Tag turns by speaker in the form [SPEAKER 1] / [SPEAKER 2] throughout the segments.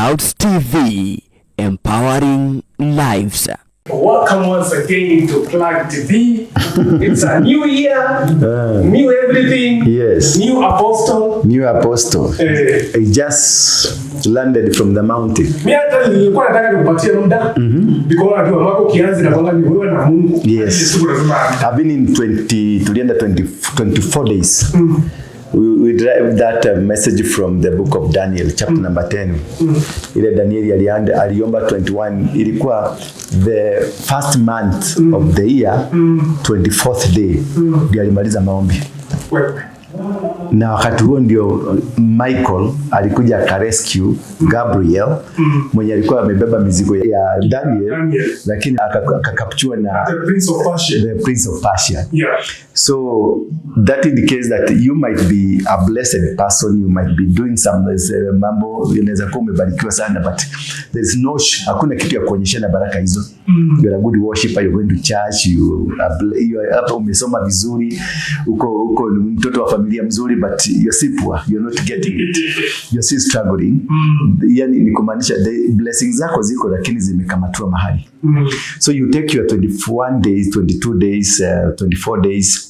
[SPEAKER 1] Clouds TV, empowering lives.
[SPEAKER 2] Welcome once again to Plug TV. It's a new year, new everything.
[SPEAKER 3] Yes.
[SPEAKER 2] New apostle.
[SPEAKER 3] New apostle. He just landed from the mountain.
[SPEAKER 2] Mimi hata nilikuwa nataka nikupatie muda. Because najua mwaka ukianza na kwamba ni wewe na Mungu.
[SPEAKER 3] Yes. I've been in 24 days. We drive that message from the book of Daniel, chapter number 10. Ile Daniel aliomba 21. Ilikuwa the first month of the year, 24th day. Ndio alimaliza maombi. Na wakati huo ndio Michael alikuja akarescue Gabriel mwenye alikuwa amebeba mizigo ya Daniel. Lakini akakapchua na the prince of Persia. So that indicates that you might be a blessed person, you might be doing some mambo, unaweza kuwa umebarikiwa sana, but there is no hakuna kitu ya kuonyeshana baraka hizo. You are a good worshiper, you're going to church, you are umesoma vizuri, uko mtoto wa familia mzuri, but you're still poor, you're not getting it, you're still struggling. Yani ni kumaanisha blessings zako ziko lakini zimekamatwa mahali. So you take your 21 days, 22 days, 24 days,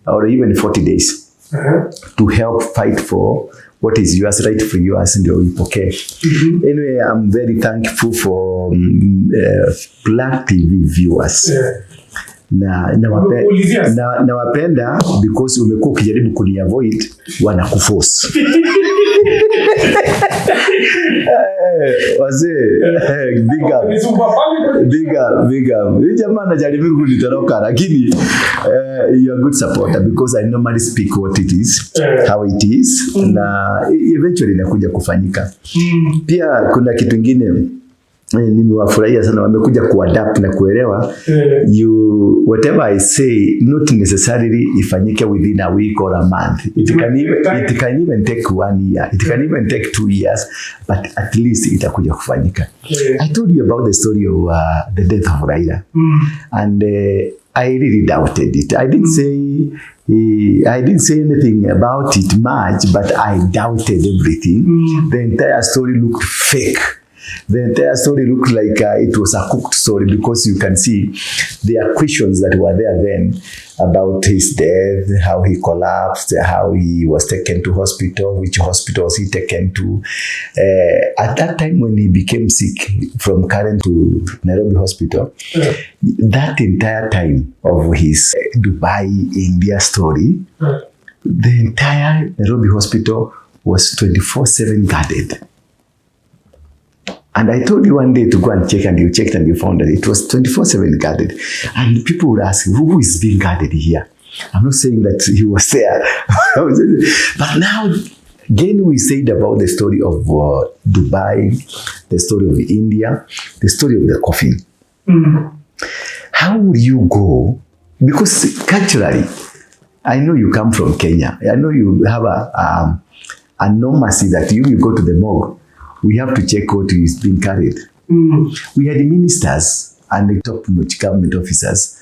[SPEAKER 3] or even 40 days to help fight for what is yours, right for yours, ndio uipokee. Anyway, I'm very thankful for Black TV viewers. Na wapenda because umekuwa ukijaribu kuniavoid, wanakuforce. Wazee, big up. Hii jamaa anajaribu kunitoroka lakini you are good supporter because I normally speak what it is, how it is, na eventually inakuja kufanyika. Pia kuna kitu kingine nimewafurahia sana, wamekuja kuadapt na kuelewa whatever I say not necessarily ifanyike within a week or a month. It can even take 1 year, it can even take 2 years, but at least itakuja kufanyika. I told you about the story of the death of Raila, and I really doubted it. I didn't say anything about it much, but I doubted everything. The entire story looked fake. The entire story looked like it was a cooked story, because you can see there are questions that were there then about his death, how he collapsed, how he was taken to hospital, which hospital was he taken to. At that time when he became sick from Karen to Nairobi hospital, that entire time of his Dubai, India story, the entire Nairobi hospital was 24/7 guarded. And I told you one day to go and check, and you checked and you found that it was 24/7 guarded. And people would ask, who is being guarded here? I'm not saying that he was there. But now, again, we said about the story of Dubai, the story of India, the story of the coffin. How would you go? Because culturally, I know you come from Kenya. I know you have a normacy that you go to the morgue, we have to check what is being carried. We had ministers and the top-notch government officers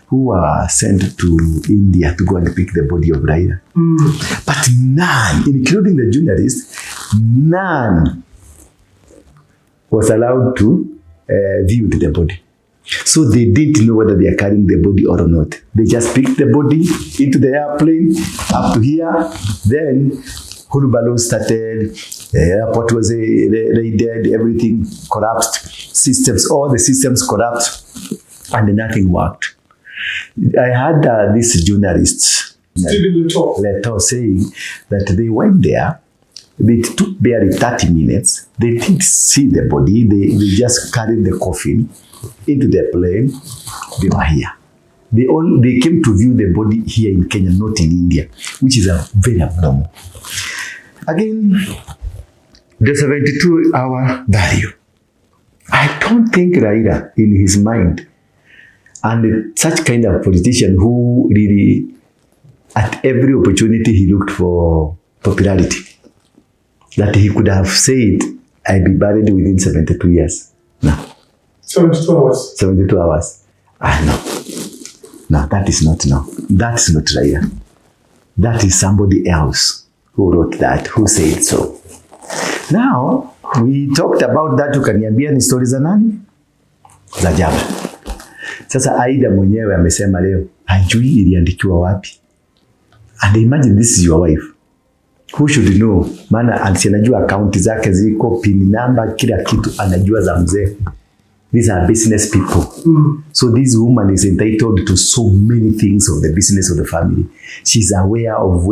[SPEAKER 3] who were sent to India to go and pick the body of Raila. But none, including the journalists, none was allowed to view the body. So they didn't know whether they are carrying the body or not. They just picked the body into the airplane up to here. Then Hulubalo started, airport was raided, everything collapsed, all the systems collapsed, and nothing worked. I had this journalist, Leto, saying that they went there, it took barely 30 minutes, they didn't see the body, they just carried the coffin into the plane, they were here. They came to view the body here in Kenya, not in India, which is a very abnormal. Again, the 72-hour value. I don't think Raila, in his mind, and such kind of politician who really, at every opportunity, he looked for popularity, that he could have said, I'll be buried within 72 years. No.
[SPEAKER 2] 72 hours.
[SPEAKER 3] 72 hours. No. No, that is not Raila. That is somebody else who wrote that, who said so. Now, We talked about that, ukaniambia ni stories za nani? Za jaba. Sasa Aida mwenyewe amesema leo hajui iliandikiwa wapi. And imagine this is your wife. Who should know? Maana anajua account zake ziko, pin number, kila kitu anajua za mzee. These are business people. So this woman is entitled to so many things of the business of the family. She's aware of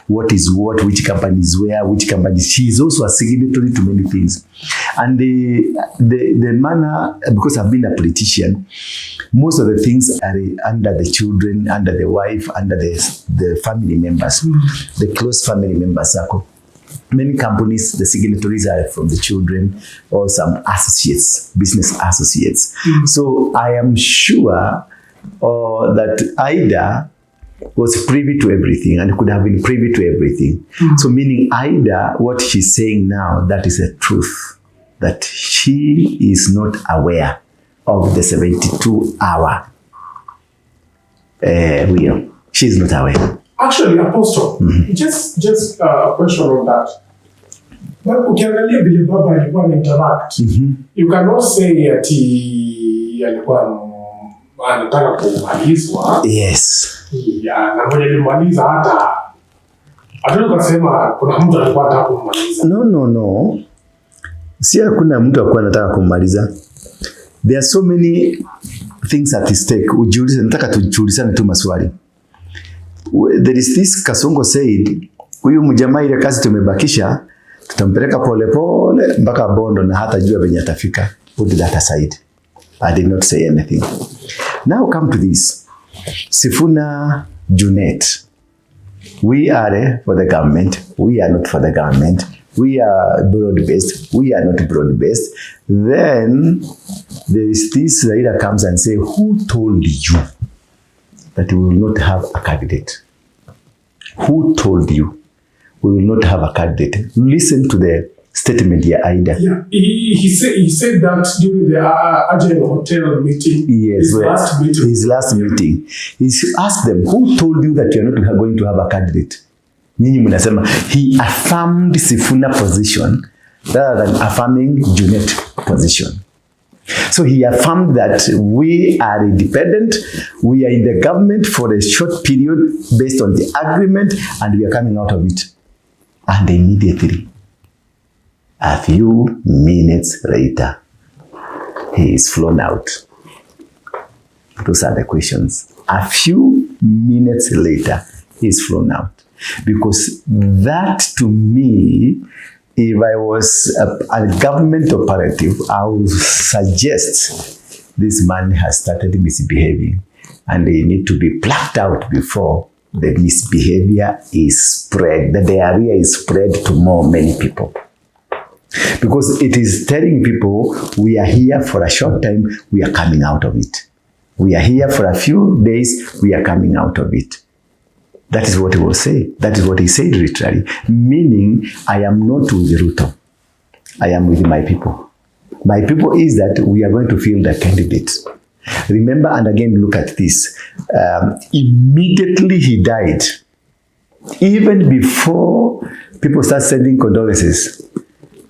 [SPEAKER 3] what is what, which company is where, which company. She is also a signatory to many things. And the manner, because I've been a politician, most of the things are under the children, under the wife, under the family members, the close family members circle. Many companies, the signatories are from the children or some associates, business associates. So I am sure that Ida was privy to everything and could have been privy to everything. So meaning Ida, what she's saying now, that is a truth, that she is not aware of the 72-hour wheel. She is not aware.
[SPEAKER 2] Actually, Apostle, just a question on that. But ukiangalia vile baba alikuwa na interact, you cannot say ati alikuwa anataka kumalizwa.
[SPEAKER 3] Yes.
[SPEAKER 2] Na mwenye alimaliza hata kusema kuna mtu alikuwa anataka kumaliza.
[SPEAKER 3] No. Si hakuna mtu alikuwa anataka kumaliza. There are so many things at stake. Ujiulize, nataka tujiulizane tu maswali. There is this Kasongo said, huyu mjamaa ile kazi tumebakisha, tutampeleka polepole mpaka Bondo na hata jua venye atafika. Put that aside. I did not say anything. Now come to this. Sifuna Junet. We are for the government. We are not for the government. We are broad-based. We are not broad-based. Then there is this Raila comes and say, who told you that we will not have a candidate? Who told you we will not have a candidate? Listen to the statement here, Ida.
[SPEAKER 2] Yeah, he said that during the Agent Hotel meeting.
[SPEAKER 3] Yes, his last meeting. He asked them, who told you that you are not going to have a candidate? Nyinyi mnasema, he affirmed Sifuna position rather than affirming Junet position. So he affirmed that we are independent, we are in the government for a short period based on the agreement, and we are coming out of it. And immediately, a few minutes later, he is flown out. Those are the questions. A few minutes later, he is flown out. Because that, to me, if I was a government operative, I would suggest this man has started misbehaving and they need to be plucked out before the misbehavior is spread, the diarrhea is spread to many people. Because it is telling people, we are here for a short time, we are coming out of it. We are here for a few days, we are coming out of it. That is what he will say. That is what he said literally. Meaning, I am not with Ruto. I am with my people. My people is that we are going to field a candidate. Remember, and again, look at this. Immediately he died. Even before people start sending condolences,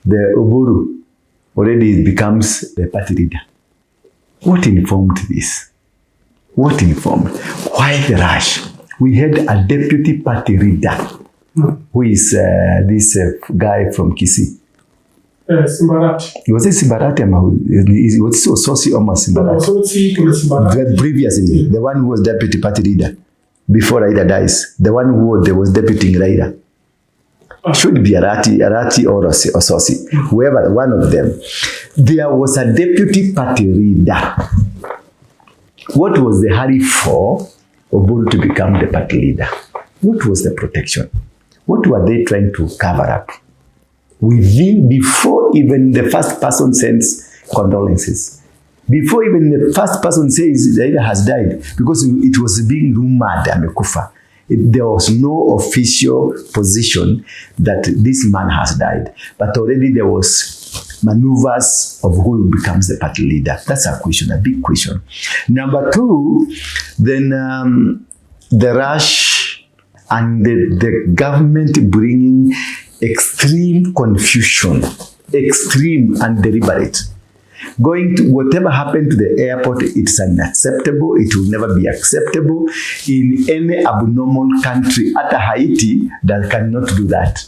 [SPEAKER 3] the Oburu already becomes the party leader. What informed this? What informed? Why the rush? We had a deputy party leader, who is this guy from Kisii.
[SPEAKER 2] Simbarati.
[SPEAKER 3] Was it Simbarati? Was it Sosi or Simbarati? Previously, the one who was deputy party leader before Raila dies, the one who was deputy Raila. Should be Arati or Sosi, whoever, one of them. There was a deputy party leader. What was the hurry for Oburu to become the party leader? What was the protection? What were they trying to cover up? Before even the first person sends condolences, before even the first person says Raila has died, because it was being rumored amekufa. There was no official position that this man has died, but already there was maneuvers of who becomes the party leader. That's a question, a big question. Number two, then the rush and the government bringing extreme confusion extreme and deliberate. Going to whatever happened to the airport, it's unacceptable. It will never be acceptable in any abnormal country. At Haiti, that cannot do that.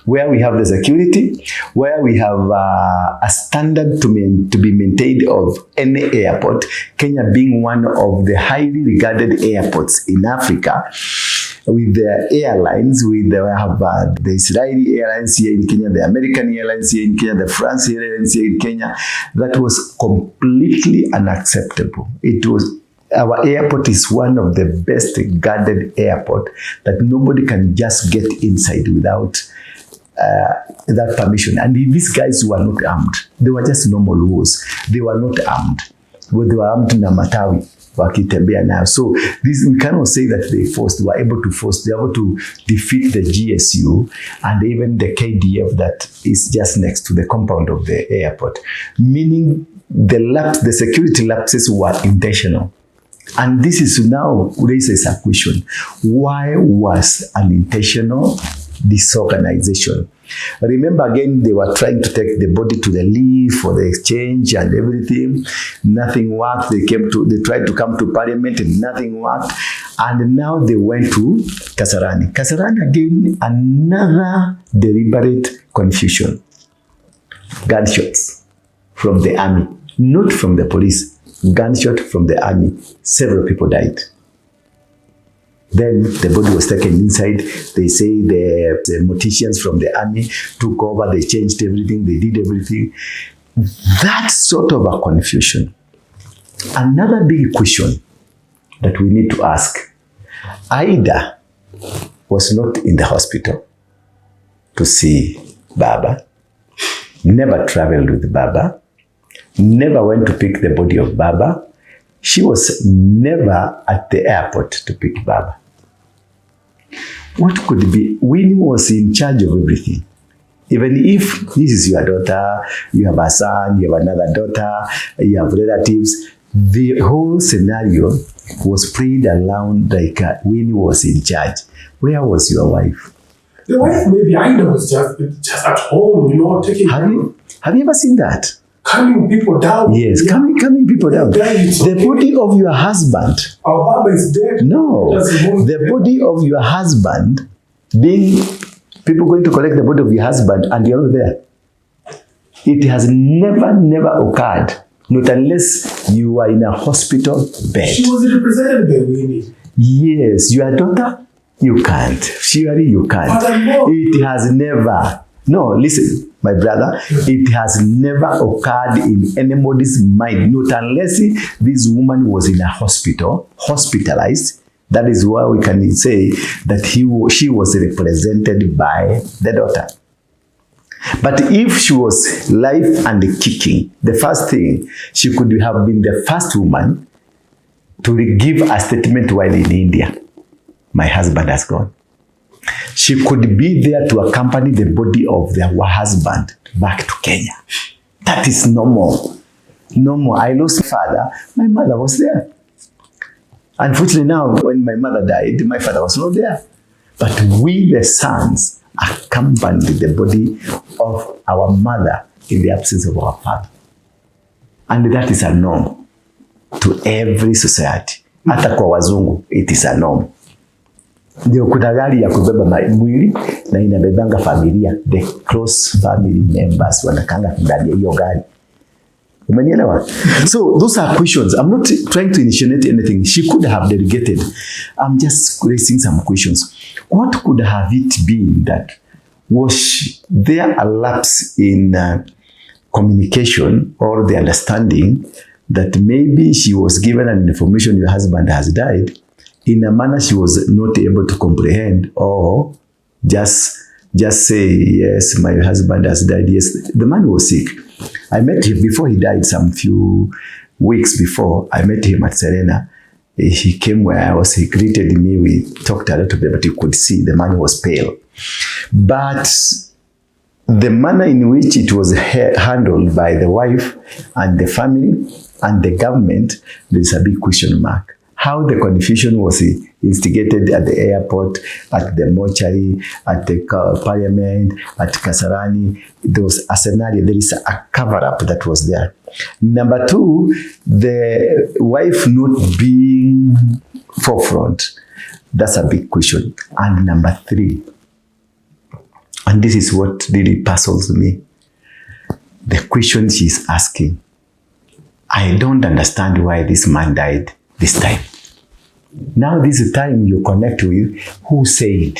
[SPEAKER 3] Where we have the security, where we have a standard to be maintained of any airport, Kenya being one of the highly regarded airports in Africa, with the airlines, we have the Israeli airlines here in Kenya, the American airlines here in Kenya, the France airlines here in Kenya. That was completely unacceptable. Our airport is one of the best guarded airport that nobody can just get inside without that permission. And these guys were not armed. They were just normal wolves. They were not armed. But they were armed na matawi. Wakitembea now. So this, we cannot say that they were able to defeat the GSU and even the KDF that is just next to the compound of the airport. Meaning the security lapses were intentional. And this is now raises a question. Why was unintentional disorganization? Remember again, they were trying to take the body to the leave for the exchange and everything. Nothing worked. They tried to come to parliament and nothing worked. And now they went to Kasarani. Kasarani again, another deliberate confusion. Gunshots from the army, not from the police. Gunshot from the army. Several people died. Then the body was taken inside. They say the morticians from the army took over. They changed everything. They did everything. That sort of a confusion. Another big question that we need to ask. Ida was not in the hospital to see Baba. Never traveled with Baba. Never went to pick the body of Baba. She was never at the airport to pick Baba. What could be? Winnie was in charge of everything. Even if this is your daughter, you have a son, you have another daughter, you have relatives, the whole scenario was played around like Winnie was in charge. Where was your wife?
[SPEAKER 2] The wife, maybe Ida was just at home, taking.
[SPEAKER 3] Have you ever seen that?
[SPEAKER 2] Calming people down.
[SPEAKER 3] Yes, calming people down. The body of your husband.
[SPEAKER 2] Our Baba is dead.
[SPEAKER 3] No, the body of your husband being people going to collect the body of your husband and you're not there. It has never occurred. Not unless you are in a hospital bed.
[SPEAKER 2] She was represented by Winnie.
[SPEAKER 3] Yes, your daughter, you can't. Surely you can't. It has never. No, listen, my brother, it has never occurred in anybody's mind, not unless this woman was in a hospital, hospitalized. That is why we can say that she was represented by the daughter. But if she was live and kicking, the first thing, she could have been the first woman to give a statement while in India. My husband has gone. She could be there to accompany the body of their husband back to Kenya. That is normal. Normal. I lost my father. My mother was there. Unfortunately now, when my mother died, my father was not there. But we, the sons, accompanied the body of our mother in the absence of our father. And that is a norm to every society. Hata kwa wazungu, it is a norm. Ndio kuna gari ya kubeba mwili na inabebanga familia, the close family members wanakanga ndani ya hiyo gari. Umenielewa? So those are questions. I'm not trying to initiate anything. She could have delegated. I'm just raising some questions. What could have it been that was there a lapse in communication or the understanding that maybe she was given an information your husband has died in a manner she was not able to comprehend, or just say, yes, my husband has died. Yes, the man was sick. I met him before he died, some few weeks before. I met him at Serena. He came where I was. He greeted me. We talked a little bit, but you could see the man was pale. But the manner in which it was handled by the wife and the family and the government, there is a big question mark. how the confusion was instigated at the airport, at the mortuary, at the parliament, at Kasarani. There was a scenario. There is a cover-up that was there. Number two, the wife not being forefront. That's a big question. And number three, and this is what really puzzles me, the question she's asking. I don't understand why this man died this time. Now this is the time you connect with who said.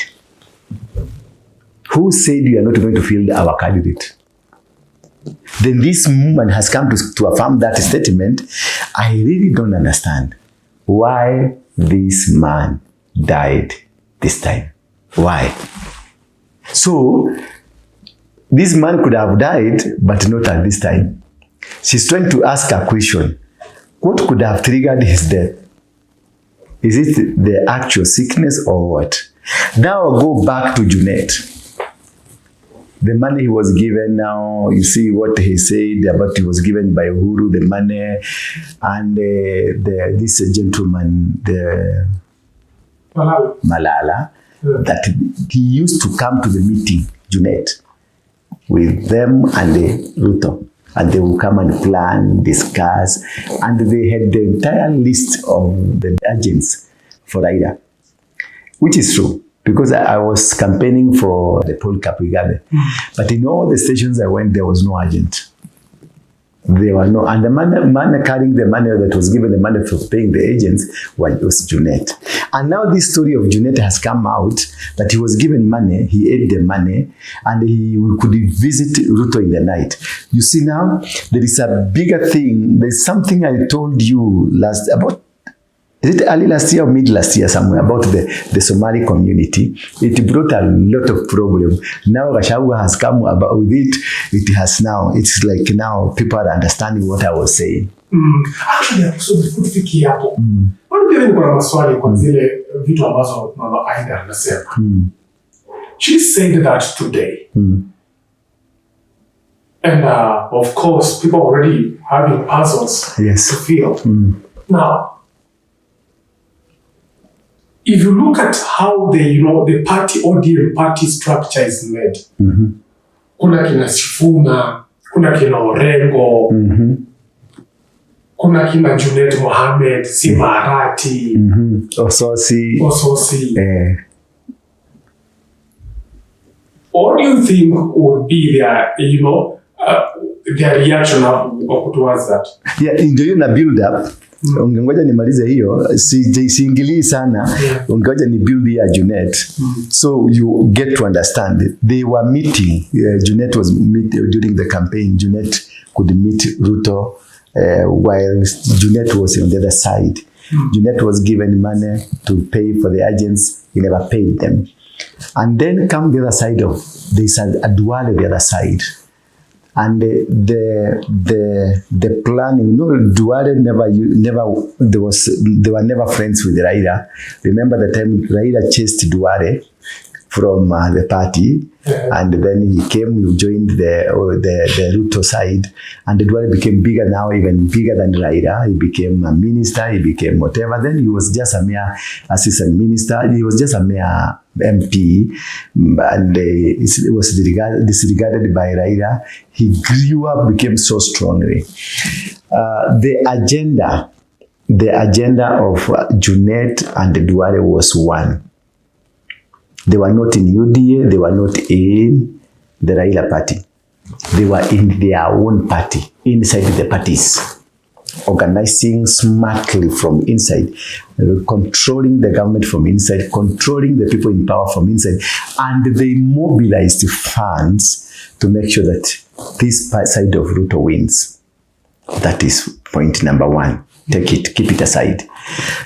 [SPEAKER 3] Who said you are not going to field our candidate? Then this woman has come to affirm that statement. I really don't understand why this man died this time. Why? So, this man could have died, but not at this time. She's trying to ask a question. What could have triggered his death? Is it the actual sickness or what? Now I'll go back to Junet. The money he was given now, you see what he said about he was given by Uhuru, the money, and this gentleman, the Malala, that he used to come to the meeting, Junet, with them and the Ruto. And they will come and plan, discuss, and they had the entire list of the agents for Raila, which is true, because I was campaigning for the Paul Kapigade. But in all the stations I went, there was no agent. There were no, and the man carrying the money that was given the money for paying the agents was Junet. And now this story of Junet has come out that he was given money, he ate the money, and he could visit Ruto in the night. You see now, there is a bigger thing. There's something I told you is it early last year or mid last year somewhere, about the Somali community. It brought a lot of problem. Now Gachagua has come about with it. It's like now people are understanding what I was saying.
[SPEAKER 2] Actually, so before tufikie hapo. Bado pia niko na maswali kwa zile vitu ambazo Mama Aida anasema. She said that today. And of course, people already having puzzles to fill. Now, if you look at how the party ODM party structure is made, kuna kina Sifuna, kuna kina Orengo, kuna kina Junet Mohammed, Simarati,
[SPEAKER 3] Ososi.
[SPEAKER 2] What do you think would be their reaction towards that?
[SPEAKER 3] Yeah, ndio na build up. Ngoja nimalize hiyo, siingilii sana. Ngoja ni build ya Junet. So you get to understand. They were meeting. Junet was meeting during the campaign. Junet could meet Ruto while Junet was on the other side. Junet was given money to pay for the agents. He never paid them. And then come the other side there's a Duale the other side. And the planning, Duale they were never friends with Raila. Remember the time Raila chased Duale from the party, and then he came, he joined the Ruto side, and the Duale became bigger now, even bigger than Raila. He became a minister, he became whatever. Then he was just a mere assistant minister, he was just a mere MP, and it was disregarded by Raila. He grew up, became so strongly. The agenda of Junet and Duale was one. They were not in UDA, they were not in the Raila party. They were in their own party, inside the parties, organizing smartly from inside, controlling the government from inside, controlling the people in power from inside, and they mobilized funds to make sure that this side of Ruto wins. That is point number one. Take it, keep it aside.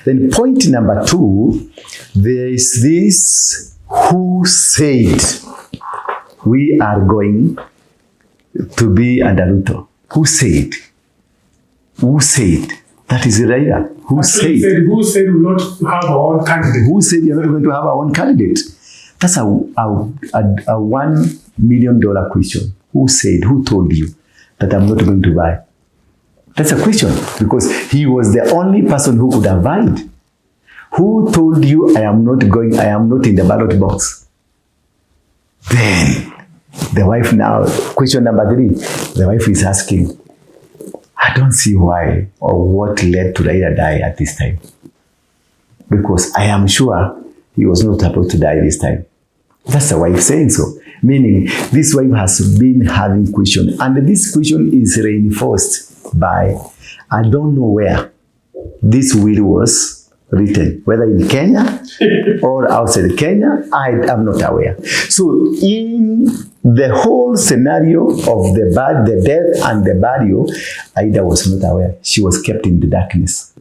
[SPEAKER 3] Then point number two, there is this who said we are going to be under Ruto. Who said? Who said? That is Raila. Who said?
[SPEAKER 2] Who said we will not have our own candidate?
[SPEAKER 3] Who said you're not going to have our own candidate? That's a $1 million question. Who said? Who told you that I'm not going to buy? That's a question, because he was the only person who could have vied. Who told you I am not in the ballot box? Then the wife now, question number 3, the wife is asking, I don't see why or what led to Raila die at this time. Because I am sure he was not supposed to die this time. That's the wife saying so. Meaning, this wife has been having question. And this question is reinforced by, I don't know where this will was written. Whether in Kenya or outside Kenya, I am not aware. So, in the whole scenario of the death and the burial, Aida was not aware. She was kept in the darkness.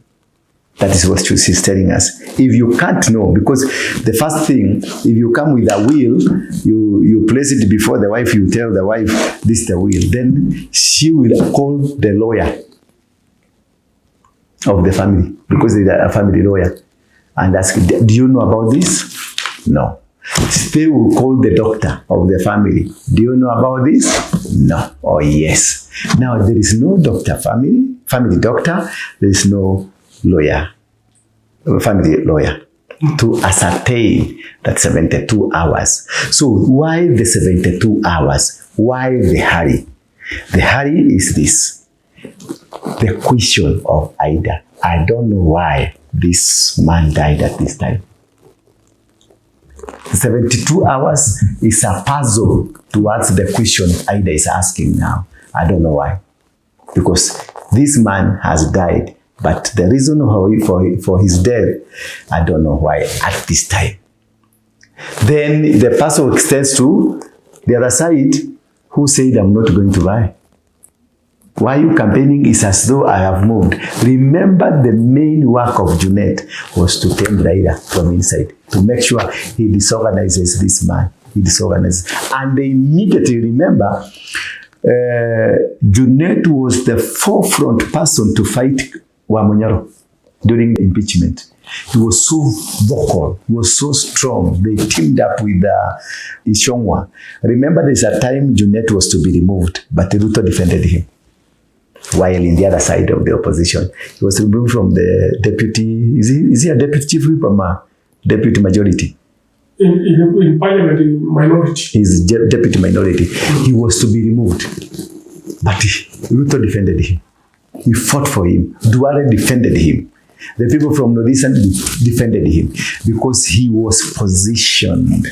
[SPEAKER 3] That is what she's telling us. If you can't know, because the first thing, if you come with a will, you place it before the wife, you tell the wife, this is the will. Then she will call the lawyer of the family, because they are a family lawyer, and ask, do you know about this? No. They will call the doctor of the family. Do you know about this? No. Or yes. Now, there is no doctor, family doctor, there is no lawyer, family lawyer, to ascertain that 72 hours. So why the 72 hours? Why the hurry? The hurry is this. The question of Aida. I don't know why this man died at this time. 72 hours is a puzzle towards the question Aida is asking now. I don't know why. Because this man has died. But the reason for his death, I don't know why at this time. Then the puzzle extends to the other side, who said, I'm not going to buy. Why you campaigning is as though I have moved. Remember, the main work of Junet was to tame Raila from inside, to make sure he disorganizes this man. He disorganizes. And they immediately remember, Junet was the forefront person to fight Wamunyaro during the impeachment. He was so vocal, he was so strong. They teamed up with Ishongwa. Remember, there's a time Junet was to be removed, but Ruto defended him. While in the other side of the opposition, he was removed from the deputy, is he a deputy chief whip or deputy majority?
[SPEAKER 2] In parliament, in minority.
[SPEAKER 3] He's deputy minority. He was to be removed, but Ruto defended him. He fought for him. Ndura defended him. The people from Northeastern defended him because he was positioned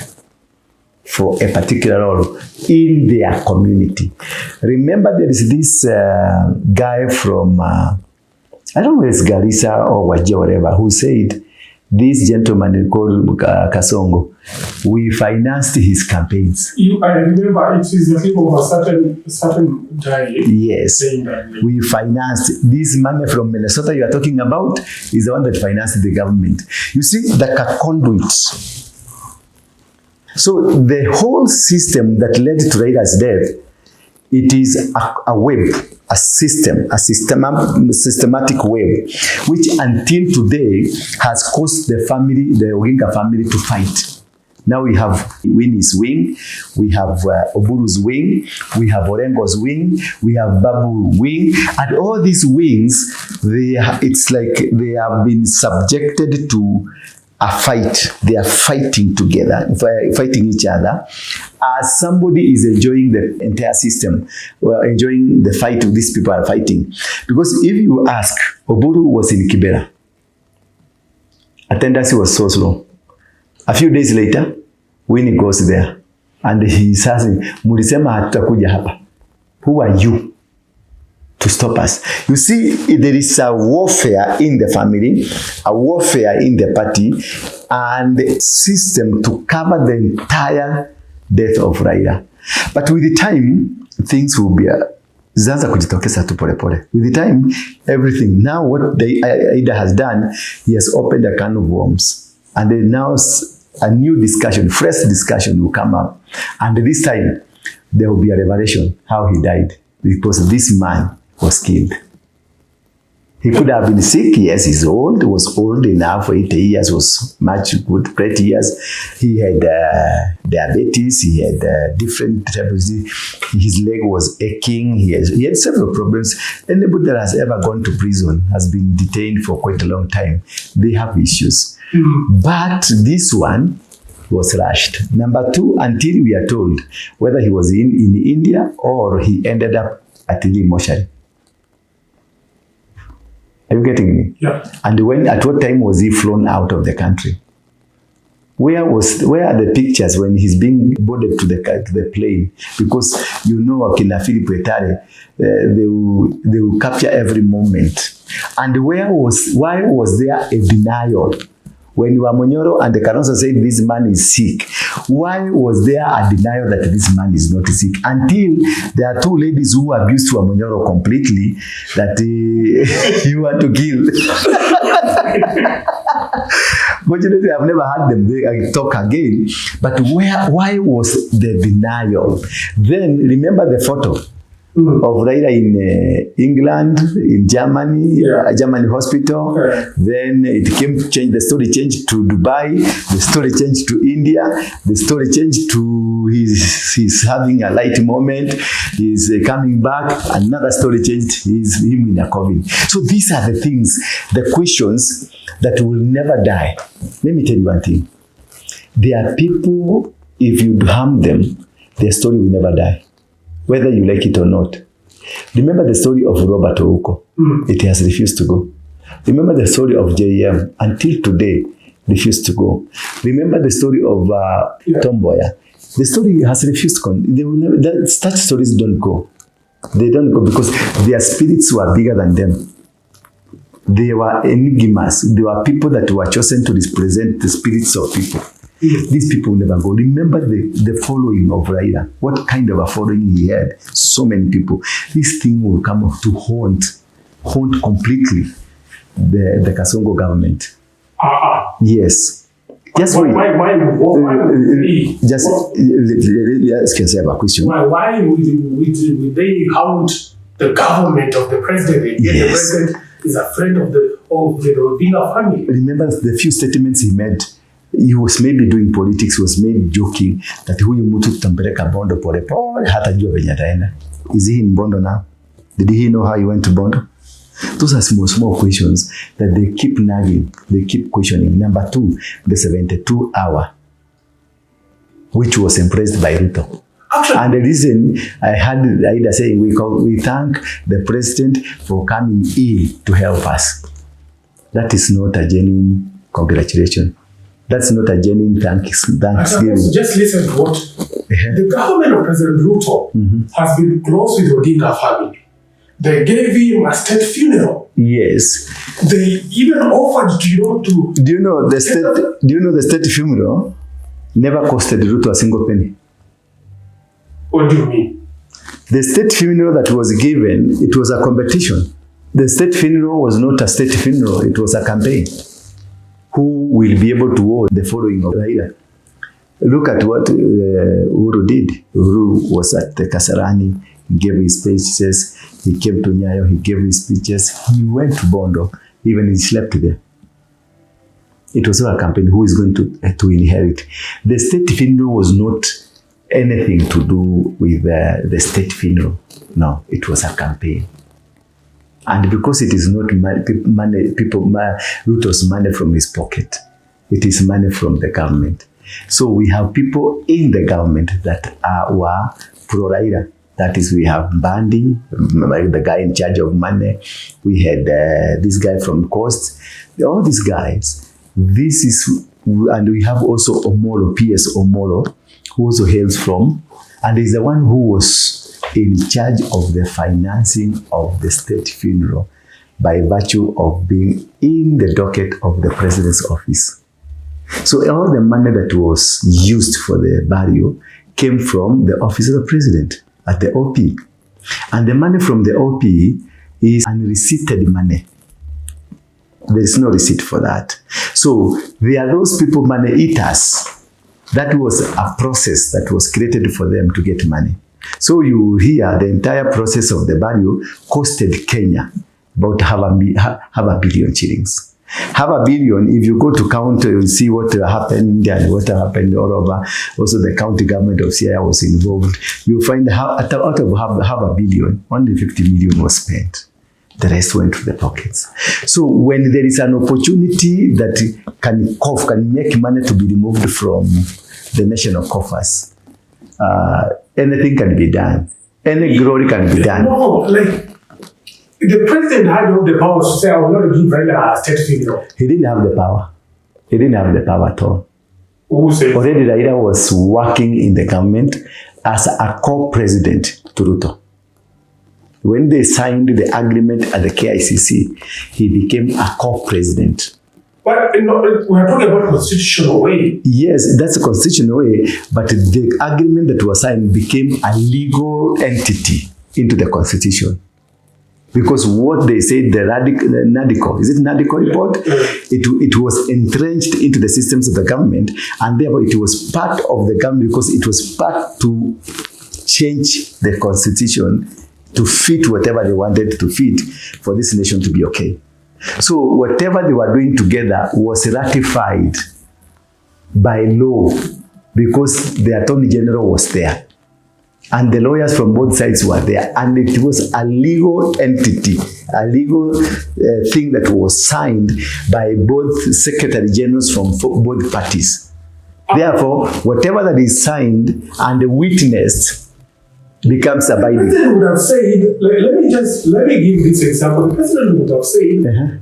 [SPEAKER 3] for a particular role in their community. Remember, there is this guy from, I don't know if it's Garissa or Wajir, whatever, who said, this gentleman called Kasongo, we financed his campaigns.
[SPEAKER 2] I remember it is the people of a certain guy.
[SPEAKER 3] Yes, we financed. This money from Minnesota you are talking about is the one that financed the government. You see, like a conduit. So the whole system that led to Raila's death, it is a web, a system, a systematic web, which until today has caused the Waruinge family to fight. Now we have Winnie's wing, we have Oburu's wing, we have Orengo's wing, we have Babu wing, and all these wings, it's like they have been subjected to a fight. They are fighting together, fighting each other. As somebody is enjoying the entire system, enjoying the fight these people are fighting. Because if you ask, Oburu was in Kibera. Attendance was so slow. A few days later, Winnie goes there and he says, Mulisema hatutakuja hapa. Who are you to stop us? You see, there is a warfare in the family, a warfare in the party, and the system to cover the entire death of Raila. But with the time, things will be zaanza kujitokeza tu pole pole. With the time, everything. Now what Aida has done, he has opened a can of worms. And then now a new discussion, fresh discussion will come up. And this time, there will be a revelation how he died. Because this man was killed. He could have been sick. Yes, he's old. He was old enough. 80 years was much good, great years. He had diabetes. He had different types of disease. His leg was aching. He had several problems. Anybody that has ever gone to prison has been detained for quite a long time. They have issues. But this one was rushed. Number two, until we are told whether he was in India or he ended up at the mortuary. Are you getting me?
[SPEAKER 2] Yeah.
[SPEAKER 3] And at what time was he flown out of the country? Where are the pictures when he's being boarded to the plane? Because you know, Akina Philip Etare, they will capture every moment. And why was there a denial? When Wamonyoro and the Kalonzo said this man is sick, why was there a denial that this man is not sick? Until there are two ladies who abused Wamonyoro completely that you want to kill. Fortunately, I've never heard them talk again. But why was the denial? Then remember the photo of Raila in England, in Germany, Germany hospital. Then it changed. The story changed to Dubai. The story changed to India. The story changed to he's having a light moment. He's coming back. Another story changed. He's him in a coffin. So these are the things, the questions that will never die. Let me tell you one thing. There are people, if you harm them, their story will never die, whether you like it or not. Remember the story of Robert Ouko. It has refused to go. Remember the story of JM. Until today, refused to go. Remember the story of Tom Mboya. The story has refused to go. They will never, such stories don't go. They don't go because their spirits were bigger than them. They were enigmas. They were people that were chosen to represent the spirits of people. These people will never go. Remember the following of Raila. What kind of a following he had? So many people. This thing will come up to haunt completely the Kasongo government. Yes. Just
[SPEAKER 2] why
[SPEAKER 3] just let's have a question.
[SPEAKER 2] Why would they haunt the government of the president? Yes. The president is a friend of the Odinga family. Remember the few statements he made. He was maybe doing politics, he was maybe joking that huyu mtu tutampeleka Bondo pole pole hata jua venye ataenda. Is he in Bondo now? Did he know how he went to Bondo? Those are small questions that they keep nagging, they keep questioning. Number two, the 72 hour, which was embraced by Ruto. And the reason I had Aida saying we thank the president for coming in to help us. That is not a genuine congratulation. That's not a genuine thanksgiving. Just listen to what the government of President Ruto has been close with the Odinga family. They gave him a state funeral.
[SPEAKER 3] Yes.
[SPEAKER 2] They even offered to
[SPEAKER 3] Do you know the state funeral never costed Ruto a single penny?
[SPEAKER 2] What do you mean?
[SPEAKER 3] The state funeral that was given, it was a competition. The state funeral was not a state funeral, it was a campaign. Who will be able to hold the following of Raila? Look at what Uhuru did. Uhuru was at the Kasarani, he gave his speeches, he came to Nyayo, he gave his speeches, he went to Bondo, even he slept there. It was not a campaign who is going to inherit. The state funeral was not anything to do with the state funeral. No, it was a campaign. And because it is not Ruto's money from his pocket, it is money from the government. So we have people in the government that were pro-Raila. That is, we have Bandi, the guy in charge of money. We had this guy from Coast. All these guys. And we have also Omolo, PS Omolo, who also hails from, and is the one who was in charge of the financing of the state funeral by virtue of being in the docket of the president's office. So all the money that was used for the burial came from the office of the president at the OP. And the money from the OP is unreceipted money. There is no receipt for that. So there are those people, money eaters. That was a process that was created for them to get money. So you hear the entire process of the burial costed Kenya about half a billion shillings. Half a billion, if you go to count, you see what happened and what happened all over. Also, the county government of Sierra was involved. You find out of half a billion, only 50 million was spent. The rest went to the pockets. So when there is an opportunity that can make money to be removed from the national coffers, anything can be done. Any glory can be done.
[SPEAKER 2] No, like, the president had all the power to say, I will not give Raila a state funeral.
[SPEAKER 3] He didn't have the power. He didn't have the power at all.
[SPEAKER 2] Who said?
[SPEAKER 3] Already Raila was working in the government as a co-president to Ruto. When they signed the agreement at the KICC, he became a co-president.
[SPEAKER 2] But we are talking about constitutional way.
[SPEAKER 3] Yes, that's a constitutional way, but the agreement that was signed became a legal entity into the constitution. Because what they said, the Nadico, is it Nadico report? It was entrenched into the systems of the government, and therefore it was part of the government because it was part to change the constitution to fit whatever they wanted to fit for this nation to be okay. So whatever they were doing together was ratified by law because the Attorney General was there. And the lawyers from both sides were there. And it was a legal entity, a legal thing that was signed by both Secretary Generals from both parties. Therefore, whatever that is signed and witnessed becomes abiding.
[SPEAKER 2] The president would have said, let me give this example. The president would have said,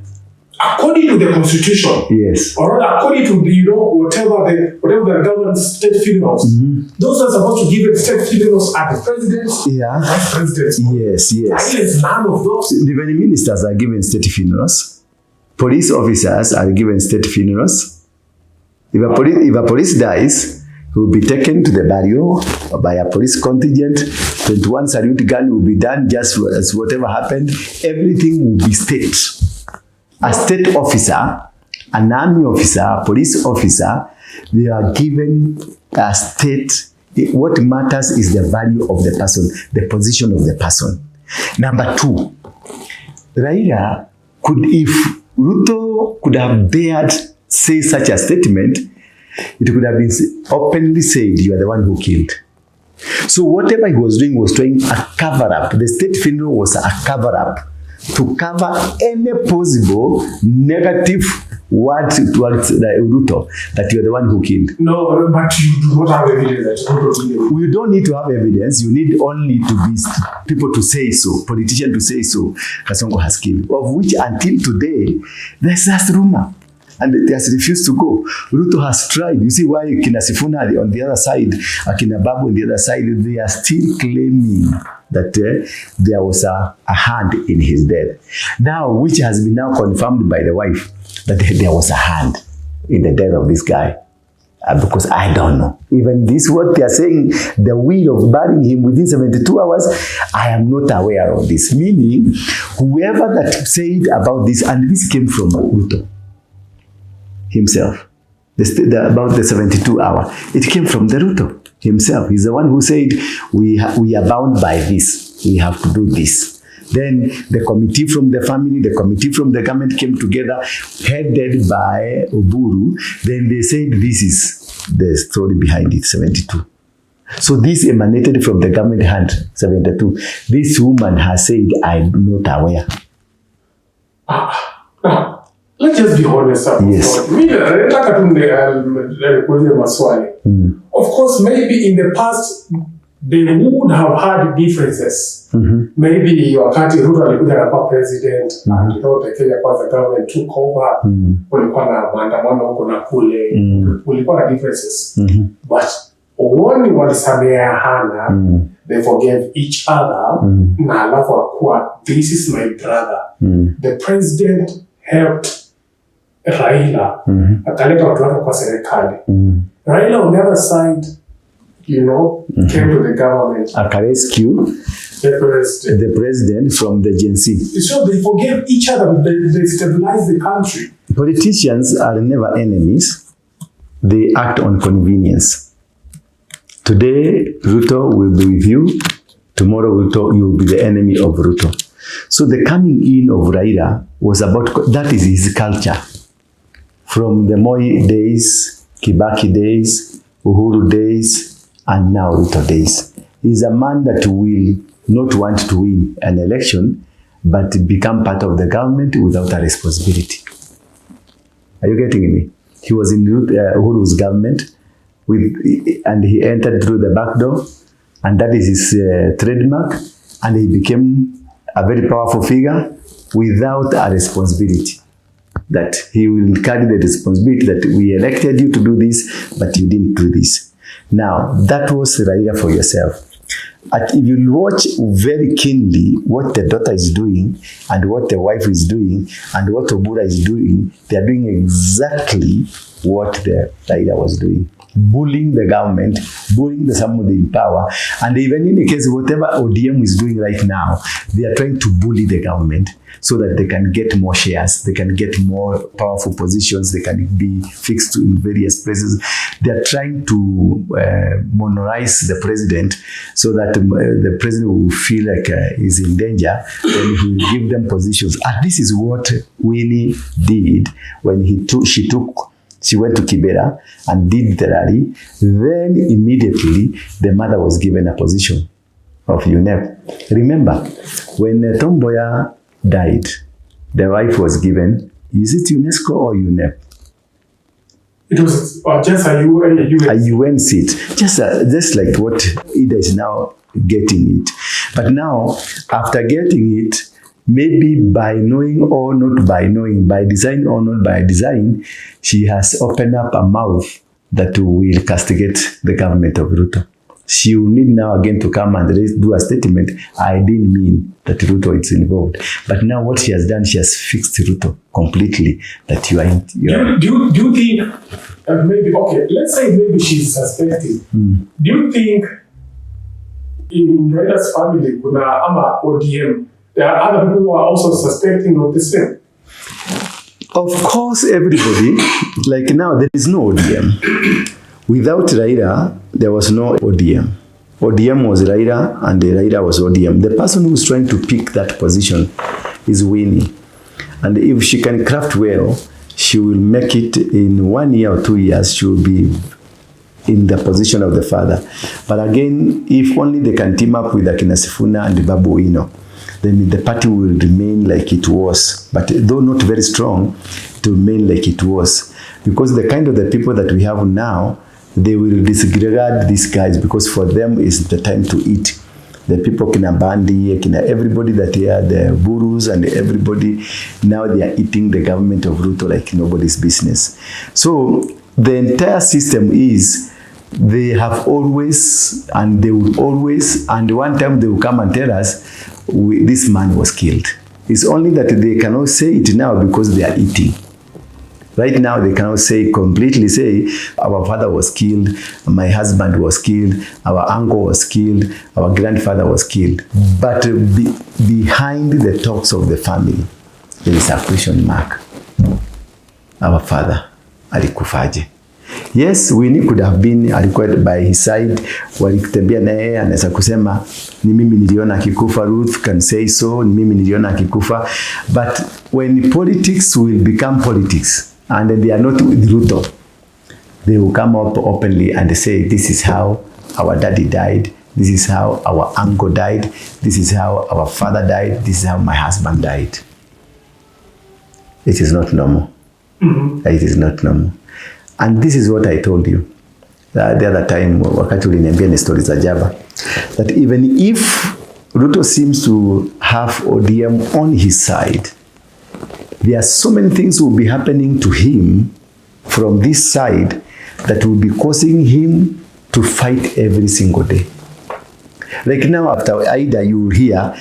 [SPEAKER 2] according to the constitution,
[SPEAKER 3] yes,
[SPEAKER 2] or rather according to the, whatever the government's state funerals, those are supposed to give it state funerals at the president's, vice president's.
[SPEAKER 3] Yes, yes.
[SPEAKER 2] There's none of those.
[SPEAKER 3] Even ministers are given state funerals. Police officers are given state funerals. If a police dies, he will be taken to the burial by a police contingent. 21 salute gun will be done just as whatever happened. Everything will be state. A state officer, an army officer, a police officer, they are given a state. What matters is the value of the person, the position of the person. Number two, Raila if Ruto could have dared say such a statement, it could have been openly said, you are the one who killed. So whatever he was doing was trying a cover-up. The state funeral was a cover-up to cover any possible negative word towards Ruto, that you are the one who killed.
[SPEAKER 2] No, but you do not have evidence that Ruto killed.
[SPEAKER 3] You don't need to have evidence. You need only to be people to say so, politicians to say so, Kasongo has killed. Of which until today, there's just rumor. And it has refused to go. Ruto has tried. You see why Kina Sifuna on the other side, Akina Babu on the other side, they are still claiming that there was a hand in his death. Now, which has been now confirmed by the wife, that there was a hand in the death of this guy. Because I don't know. Even this, what they are saying, the will of burying him within 72 hours, I am not aware of this. Meaning, whoever that said about this, and this came from Ruto himself, about the 72 hour. It came from the Ruto himself. He's the one who said, we are bound by this. We have to do this. Then the committee from the family, the committee from the government came together, headed by Oburu. Then they said, this is the story behind it, 72. So this emanated from the government hand, 72. This woman has said, I'm not aware.
[SPEAKER 2] Let's just be honest.
[SPEAKER 3] Yes.
[SPEAKER 2] Of course, maybe in the past, they would have had differences. Maybe wakati Ruto alikuja na president, and the Kenya Kwanza government took over, kulikuwa na maandamano huko na kule, kulikuwa na differences. But woni walisameheana, they forgave each other, na alafu akuwa, this is my brother. The president helped Raila, akaleta watu wake kwa serikali. Raila on the other side, came to the government. Rescue the president
[SPEAKER 3] from the Gen Z.
[SPEAKER 2] So they forgave each other, they stabilized the country.
[SPEAKER 3] Politicians are never enemies. They act on convenience. Today, Ruto will be with you. Tomorrow, you will be the enemy of Ruto. So the coming in of Raila was about, that is his culture. From the Moi days, Kibaki days, Uhuru days, and now Ruto days. He's a man that will not want to win an election, but become part of the government without a responsibility. Are you getting me? He was in Uhuru's government, and he entered through the back door, and that is his trademark, and he became a very powerful figure without a responsibility. That he will carry the responsibility that we elected you to do this, but you didn't do this. Now, that was Raila for yourself. If you watch very keenly what the daughter is doing and what the wife is doing and what Obura is doing, they are doing exactly what the Raila was doing. Bullying the government, bullying the somebody in power, and even in the case whatever ODM is doing right now, they are trying to bully the government so that they can get more shares, they can get more powerful positions, they can be fixed in various places. They are trying to monorize the president so that the president will feel like he's in danger and he will give them positions. And this is what Winnie did when she went to Kibera and did the rally. Then immediately the mother was given a position of UNEP. Remember, when Tomboya died, the wife was given, is it UNESCO or UNEP?
[SPEAKER 2] It was just a UN
[SPEAKER 3] seat. Just like what Ida is now getting it. But now, after getting it, maybe by knowing or not by knowing, by design or not by design, she has opened up a mouth that will castigate the government of Ruto. She will need now again to come and do a statement. I didn't mean that Ruto is involved. But now what she has done, she has fixed Ruto completely. That you are in.
[SPEAKER 2] Do you think maybe, okay, let's say maybe she's suspecting. Do you think in Raila's family, kuna ama ODM, there are other people who are also suspecting of the same?
[SPEAKER 3] Of course, everybody. Like now, there is no ODM. Without Raila, there was no ODM. ODM was Raila, and Raila was ODM. The person who's trying to pick that position is Winnie. And if she can craft well, she will make it in 1 year or 2 years. She will be in the position of the father. But again, if only they can team up with Akina Sifuna and Babu Ino, then the party will remain like it was. But though not very strong, to remain like it was. Because the kind of the people that we have now, they will disregard these guys because for them is the time to eat. The people, Kina Bandi, Kina everybody that they are, the Burus and everybody, now they are eating the government of Ruto like nobody's business. So the entire system is, they have always, and they will always, and one time they will come and tell us, this man was killed. It's only that they cannot say it now because they are eating. Right now, they cannot completely say, our father was killed, my husband was killed, our uncle was killed, our grandfather was killed. But behind the talks of the family, there is a question mark. Our father, alikufaje? Yes, Winnie could have been alikuwa by his side, walikutembea na yeye, anaweza kusema, ni mimi niliona akikufa, Ruth can say so, ni mimi niliona akikufa. But when politics will become politics, and they are not with Ruto, they will come up openly and say, this is how our daddy died, this is how our uncle died, this is how our father died, this is how my husband died. It is not normal. It is not normal. And this is what I told you the other time, wakati uliniambia ni stories za Java, that even if Ruto seems to have ODM on his side, there are so many things will be happening to him from this side that will be causing him to fight every single day. Like now after Ida, you will hear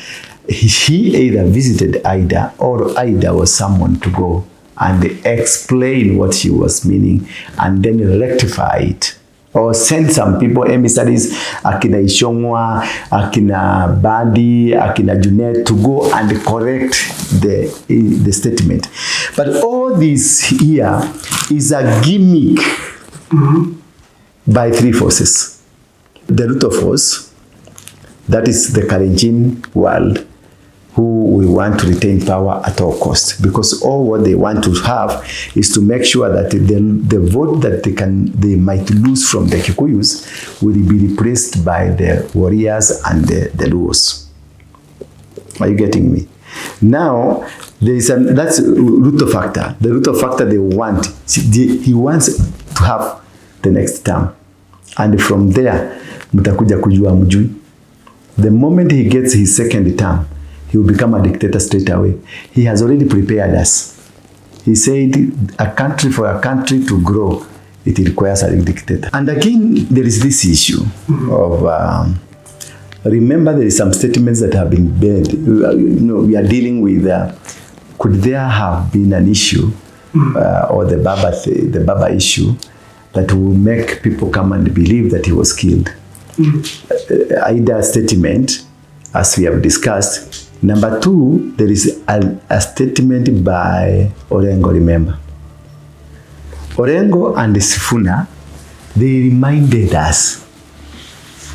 [SPEAKER 3] he either visited Ida or Ida was someone to go and explain what she was meaning and then rectify it. Or send some people, emissaries, Akina Ishongwa, Akina Bandi, Akina Junet, to go and correct the statement. But all this here is a gimmick by three forces. The Ruto force, that is the Kalenjin world, who will want to retain power at all costs, because all what they want to have is to make sure that the vote that they might lose from the Kikuyus will be replaced by the warriors and the Luos. Are you getting me? Now, that's Ruto factor. The Ruto factor they want, he wants to have the next term. And from there, mutakuja kujua mjui. The moment he gets his second term, he will become a dictator straight away. He has already prepared us. He said, for a country to grow, it requires a dictator. And again, there is this issue of, remember there is some statements that have been made. We are dealing with, could there have been an issue, or the Baba issue, that will make people come and believe that he was killed? Either statement, as we have discussed. Number two, there is a statement by Orengo, remember. Orengo and Sifuna, they reminded us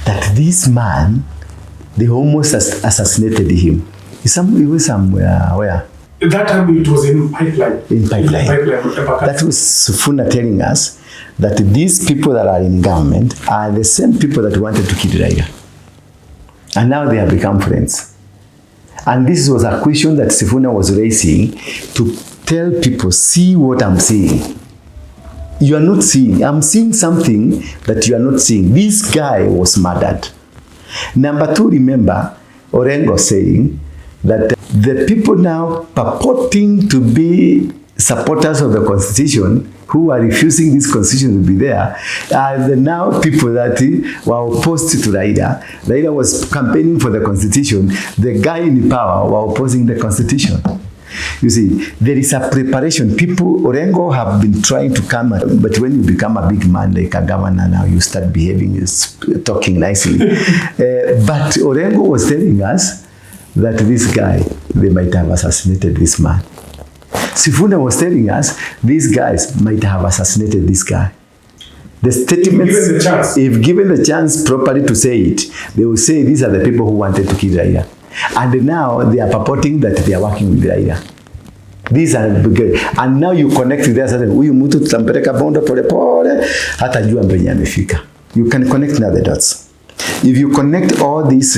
[SPEAKER 3] that this man, they almost assassinated him. He was somewhere, where?
[SPEAKER 2] That time it was in pipeline.
[SPEAKER 3] In pipeline. That was Sifuna telling us that these people that are in government are the same people that wanted to kill Raila. And now they have become friends. And this was a question that Sifuna was raising to tell people, see what I'm seeing. You are not seeing. I'm seeing something that you are not seeing. This guy was murdered. Number two, remember Orengo saying that the people now purporting to be supporters of the Constitution, who are refusing this Constitution to be there, are the now people that were opposed to Raila. Raila was campaigning for the Constitution. The guy in power were opposing the Constitution. You see, there is a preparation. People, Orengo have been trying to come, but when you become a big man like a governor now, you start behaving, talking nicely. But Orengo was telling us that this guy, they might have assassinated this man. Sifuna was telling us these guys might have assassinated this guy. The statements, if given the chance properly to say it, they will say these are the people who wanted to kill Raila. And now they are purporting that they are working with Raila. These are and now you connect with us. Huyu mtu tutampeleka bondo pole pole hata jua mbenye amefika. You can connect now the dots. If you connect all these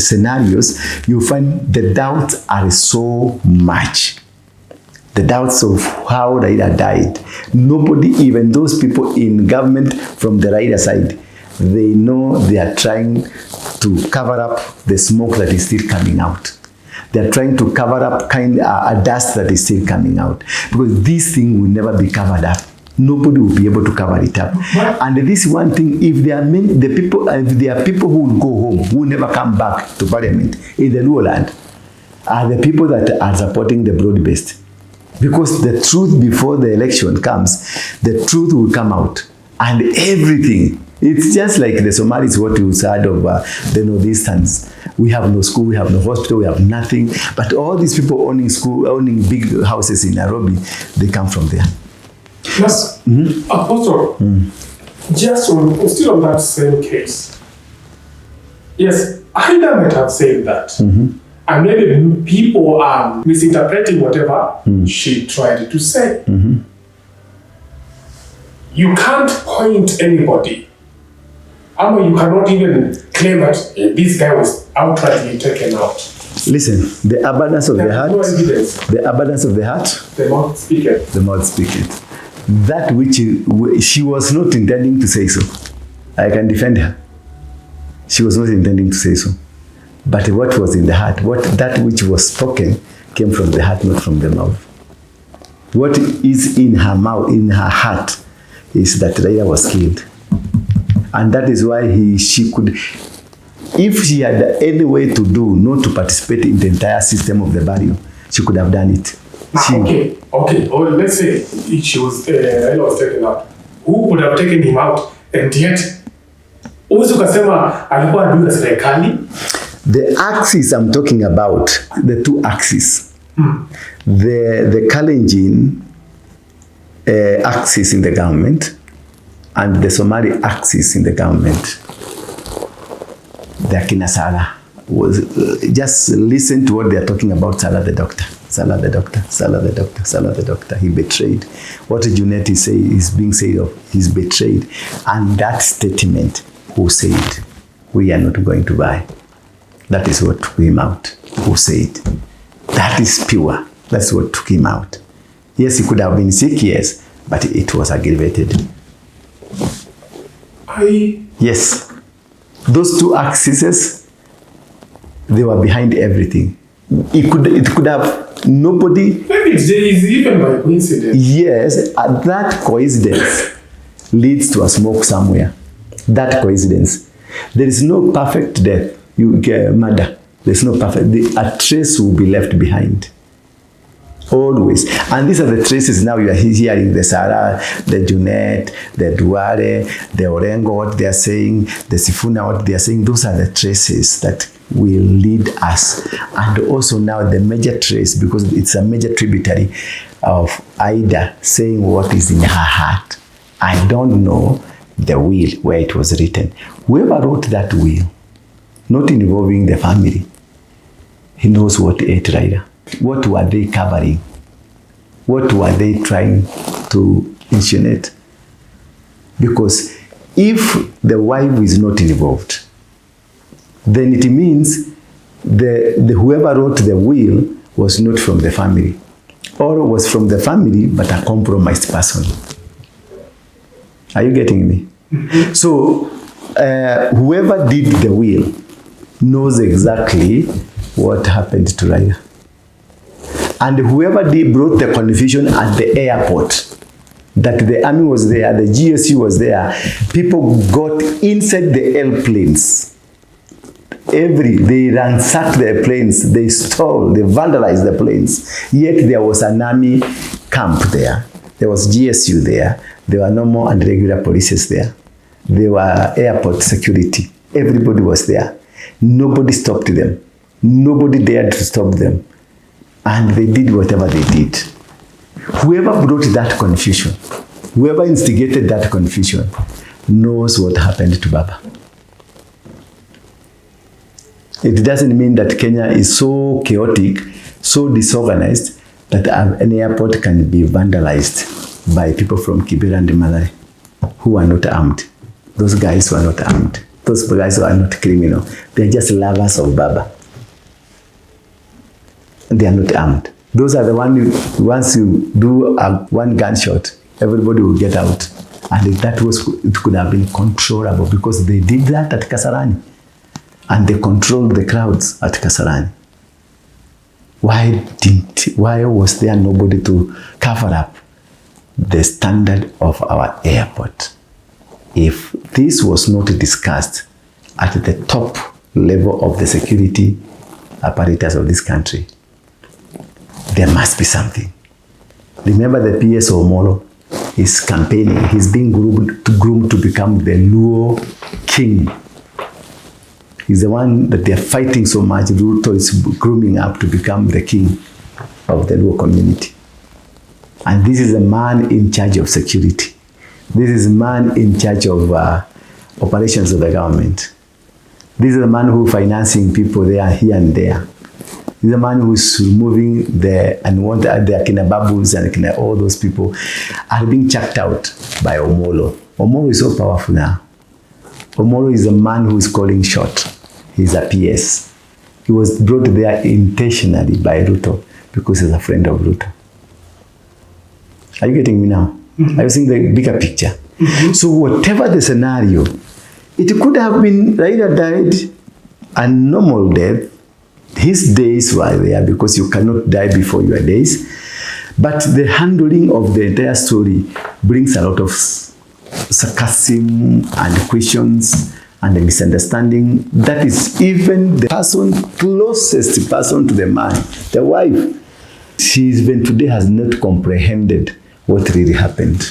[SPEAKER 3] scenarios, you find the doubts are so much. The doubts of how Raila died. Nobody, even those people in government from the Raila side, they know they are trying to cover up the smoke that is still coming out. They are trying to cover up a dust that is still coming out. Because this thing will never be covered up. Nobody will be able to cover it up. And this one thing, if there are people who will go home, who will never come back to parliament in the Luo land, are the people that are supporting the broad-based. Because the truth before the election comes, the truth will come out. And everything. It's just like the Somalis, what you said of the Northeasterns. We have no school, we have no hospital, we have nothing. But all these people owning big houses in Nairobi, they come from there.
[SPEAKER 2] Yes, Apostle, still on that same case. Yes, Aida might have said that. And maybe people are misinterpreting whatever she tried to say. You can't point anybody. You cannot even claim that this guy was outrightly taken out.
[SPEAKER 3] Listen, the abundance of the heart,
[SPEAKER 2] no evidence.
[SPEAKER 3] The abundance of the heart,
[SPEAKER 2] the mouth speaketh.
[SPEAKER 3] The mouth speaketh. That which she was not intending to say so. I can defend her. She was not intending to say so. But what was in the heart, that which was spoken came from the heart, not from the mouth. What is in her mouth, in her heart, is that Raila was killed. And that is why she could, if she had any way to do, not to participate in the entire system of the burial, she could have done it.
[SPEAKER 2] Okay. Or let's say Raila was taken out. Who would have taken him out? And yet, uwezi ukasema alikuwa adui ya serikali.
[SPEAKER 3] The axis I'm talking about, the two axes, the Kalenjin axis in the government and the Somali axis in the government, the Kinasara was just listen to what they are talking about. Salah the doctor, Salah the doctor, Salah the doctor, Salah the doctor. He betrayed. What Junet is being said of, he's betrayed. And that statement, who said, we are not going to buy. That is what took him out. Who said, that is pure. That's what took him out. Yes, he could have been sick, yes, but it was aggravated. Yes. Those two axes, they were behind everything. It could have nobody.
[SPEAKER 2] Maybe it's even by coincidence.
[SPEAKER 3] Yes, that coincidence leads to a smoke somewhere. That coincidence. There is no perfect death. You get murder. There's no perfect. A trace will be left behind. Always. And these are the traces now you are hearing, the Sarah, the Junet, the Duare, the Orengo, what they are saying, the Sifuna, what they are saying. Those are the traces that will lead us. And also now the major trace, because it's a major tributary of Ida saying what is in her heart. I don't know the will where it was written. Whoever wrote that will, not involving the family, he knows what ate Rider. What were they covering? What were they trying to insinuate? Because if the wife is not involved, then it means the whoever wrote the will was not from the family, or was from the family but a compromised person. Are you getting me? Mm-hmm. So whoever did the will knows exactly what happened to Raya. And whoever brought the confusion at the airport, that the army was there, the GSU was there, people got inside the airplanes. They ransacked the planes, they stole, they vandalized the planes. Yet there was an army camp there. There was GSU there. There were normal and regular police there. There were airport security. Everybody was there. Nobody stopped them. Nobody dared to stop them. And they did whatever they did. Whoever brought that confusion, whoever instigated that confusion, knows what happened to Baba. It doesn't mean that Kenya is so chaotic, so disorganized, that an airport can be vandalized by people from Kibera and Malari who are not armed. Those guys were not armed. Those guys were not criminal. They're just lovers of Baba. They are not armed. Those are the ones, once you do one gunshot, everybody will get out. And it could have been controllable, because they did that at Kasarani. And they controlled the crowds at Kasarani. Why was there nobody to cover up the standard of our airport? If this was not discussed at the top level of the security apparatus of this country, there must be something. Remember the PS Omolo is campaigning. He's being groomed to become the Luo king. He's the one that they're fighting so much. Ruto is grooming up to become the king of the Luo community. And this is a man in charge of security. This is a man in charge of operations of the government. This is a man who is financing people there, here and there. He's a man who's removing the Kinababus and all those people are being chucked out by Omolo. Omolo is so powerful now. Omolo is a man who is calling shot. He's a PS. He was brought there intentionally by Ruto because he's a friend of Ruto. Are you getting me now? Mm-hmm. Are you seeing the bigger picture? Mm-hmm. So whatever the scenario, it could have been Raila died a normal death. His days were there, because you cannot die before your days. But the handling of the entire story brings a lot of sarcasm and questions and a misunderstanding. That is even the person, closest person to the man, the wife. She even today has not comprehended what really happened.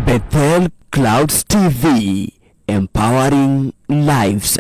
[SPEAKER 1] Bethel Clouds TV, empowering lives.